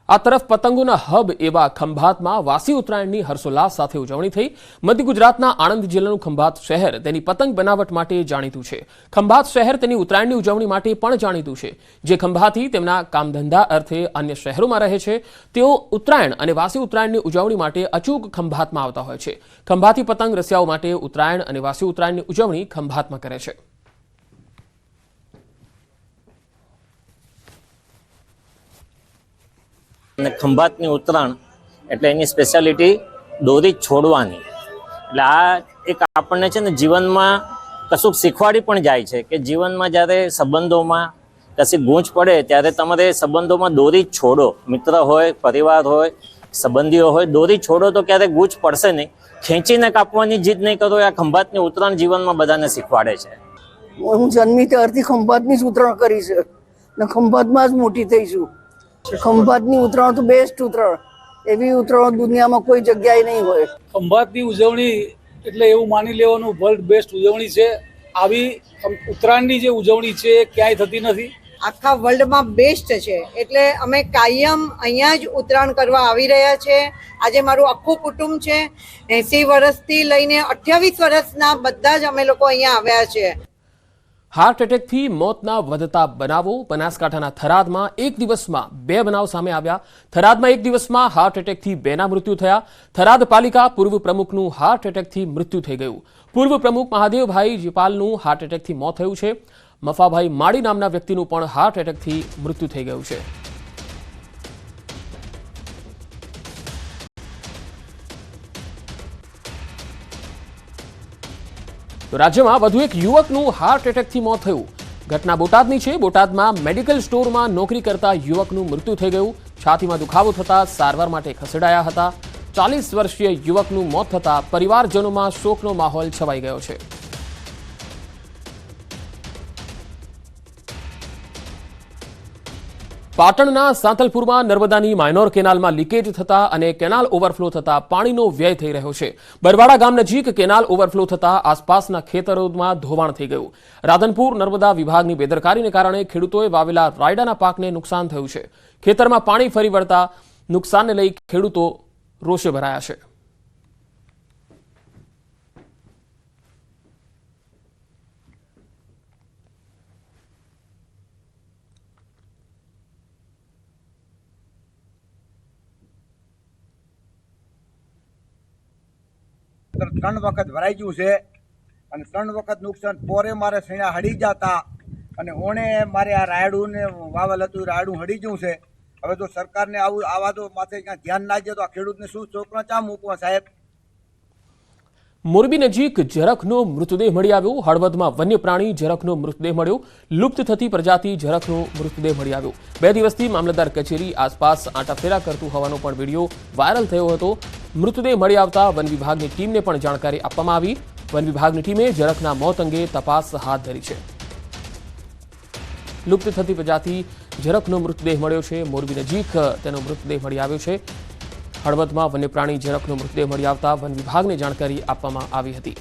આ તરફ પતંગોના હબ એવા ખંભાતમાં વાસી ઉત્તરાયણની હર્ષોલ્લાસ સાથે ઉજવણી થઈ। મધ્ય ગુજરાતના આણંદ જિલ્લાનું ખંભાત શહેર તેની પતંગ બનાવટ માટે જાણીતું છે। ખંભાત શહેર તેની ઉત્તરાયણની ઉજવણી માટે પણ જાણીતું છે। જે ખંભાતી તેમના કામધંધા અર્થે અન્ય શહેરોમાં રહે છે તેઓ ઉત્તરાયણ અને વાસી ઉત્તરાયણની ઉજવણી માટે અચૂક ખંભાતમાં આવતા હોય છે। ખંભાતી પતંગ રસિયાઓ માટે ઉત્તરાયણ અને વાસી ઉત્તરાયણની ઉજવણી ખંભાતમાં કરે છે। ખંભાતની ઉત્તરાયણ એટલે એની સ્પેશિયાલિટી દોરી છોડવાની। એટલે આ એક આપણને છે ને જીવનમાં કશુંક શીખવાડી પણ જાય છે કે જીવનમાં જ્યારે સંબંધોમાં કશી ગૂંચ પડે ત્યારે તમારે સંબંધોમાં દોરી છોડો। મિત્ર હોય, પરિવાર હોય, સંબંધીઓ હોય, દોરી છોડો તો ક્યારેક ગૂંચ પડશે નહીં। ખેંચીને કાપવાની જીદ નહીં કરો। આ ખંભાતની ઉત્તરાયણ જીવનમાં બધાને શીખવાડે છે। હું જન્મી ત્યારથી ખંભાતની જ ઉત્તરાયણ કરી છે ને ખંભાતમાં જ મોટી થઈ છું। ખંભાતની ઉત્તરાયણ તો બેસ્ટ ઉત્તરાયણ, એવી ઉત્તરાયણ દુનિયામાં કોઈ જગ્યાએ નહીં હોય। ખંભાતની ઉજવણી એટલે એવું માની લેવાનું વર્લ્ડ બેસ્ટ ઉજવણી છે। આવી ઉત્તરાયણની જે ઉજવણી છે એ ક્યાંય થતી નથી, આખા વર્લ્ડમાં બેસ્ટ છે। એટલે અમે કાયમ અહીંયા જ ઉત્તરાયણ કરવા આવી રહ્યા છે। આજે મારું આખું કુટુંબ છે, 80 વર્ષથી લઈને 28 વર્ષના બધા જ અમે લોકો અહીંયા આવ્યા છે। હાર્ટ એટેકથી મોતના વધતા બનાવો। બનાસકાંઠાના થરાદમાં એક દિવસમાં 2 બનાવ સામે આવ્યા। થરાદમાં એક દિવસમાં હાર્ટ એટેકથી 2ના મૃત્યુ થયા। થરાદ પાલિકા પૂર્વ પ્રમુખનું હાર્ટ એટેકથી મૃત્યુ થઈ ગયું। પૂર્વ પ્રમુખ મહાદેવભાઈ જીપાલનું હાર્ટ એટેકથી મોત થયું છે। મફાભાઈ માળી નામના વ્યક્તિનું પણ હાર્ટ એટેકથી મૃત્યુ થઈ ગયું છે। તો રાજ્યમાં વધુ એક યુવકનું હાર્ટ એટેકથી મોત થયું। ઘટના બોટાદની છે। બોટાદમાં મેડિકલ સ્ટોરમાં નોકરી કરતા યુવકનું મૃત્યુ થઈ ગયું। છાતીમાં દુખાવો થતા સારવાર માટે ખસેડાયા હતા। 40 વર્ષીય યુવકનું મોત થતા પરિવારજનોમાં શોકનો માહોલ છવાઈ ગયો છે। પાટણના સાંતલપુરમાં નર્મદાની માઇનોર કેનાલમાં લીકેજ થતા અને કેનાલ ઓવરફ્લો થતા પાણીનો વ્યય થઈ રહ્યો છે। બરવાડા ગામ નજીક કેનાલ ઓવરફ્લો થતા આસપાસના ખેતરોમાં ધોવાણ થઈ ગયું। રાધનપુર નર્મદા વિભાગની બેદરકારીને કારણે ખેડૂતોએ વાવેલા રાયડાના પાકને નુકસાન થયું છે। ખેતરમાં પાણી ફરી વળતા નુકસાનને લઈ ખેડૂતો રોષે ભરાયા છે। ત્રણ વખત ભરાઈ ગયું છે અને 3 વખત નુકસાન પોરે મારે સૈણા હડી જતા અને ઓણે મારે આ રાયડું ને વાવલ હતું, રાયડું હડી ગયું છે। હવે તો સરકારને આવા તો માથે ક્યાં ધ્યાન ના દે તો આ ખેડૂતને શું છોકરા ચા મૂકવા સાહેબ। મોરબી નજીક ઝરખનો મૃતદેહ મળી આવ્યો। હળવદમાં વન્ય પ્રાણી ઝરખનો મૃતદેહ મળ્યો। લુપ્ત થતી પ્રજાતિ ઝરખનો મૃતદેહ મળી આવ્યો। 2 દિવસથી મામલતદાર કચેરી આસપાસ આંટાફેરા કરતું હોવાનો પણ વિડીયો વાયરલ થયો હતો। મૃતદેહ મળી આવતા વન વિભાગની ટીમને પણ જાણકારી આપવામાં આવી। વન વિભાગની ટીમે ઝરખના મોત અંગે તપાસ હાથ ધરી છે। લુપ્ત થતી પ્રજાતિ ઝરખનો મૃતદેહ મળ્યો છે। મોરબી નજીક તેનો મૃતદેહ મળી આવ્યો છે। હળવદમાં વન્ય પ્રાણી ઝરખનો મૃતદેહ મળી આવતા વન વિભાગને જાણકારી આપવામાં આવી હતી।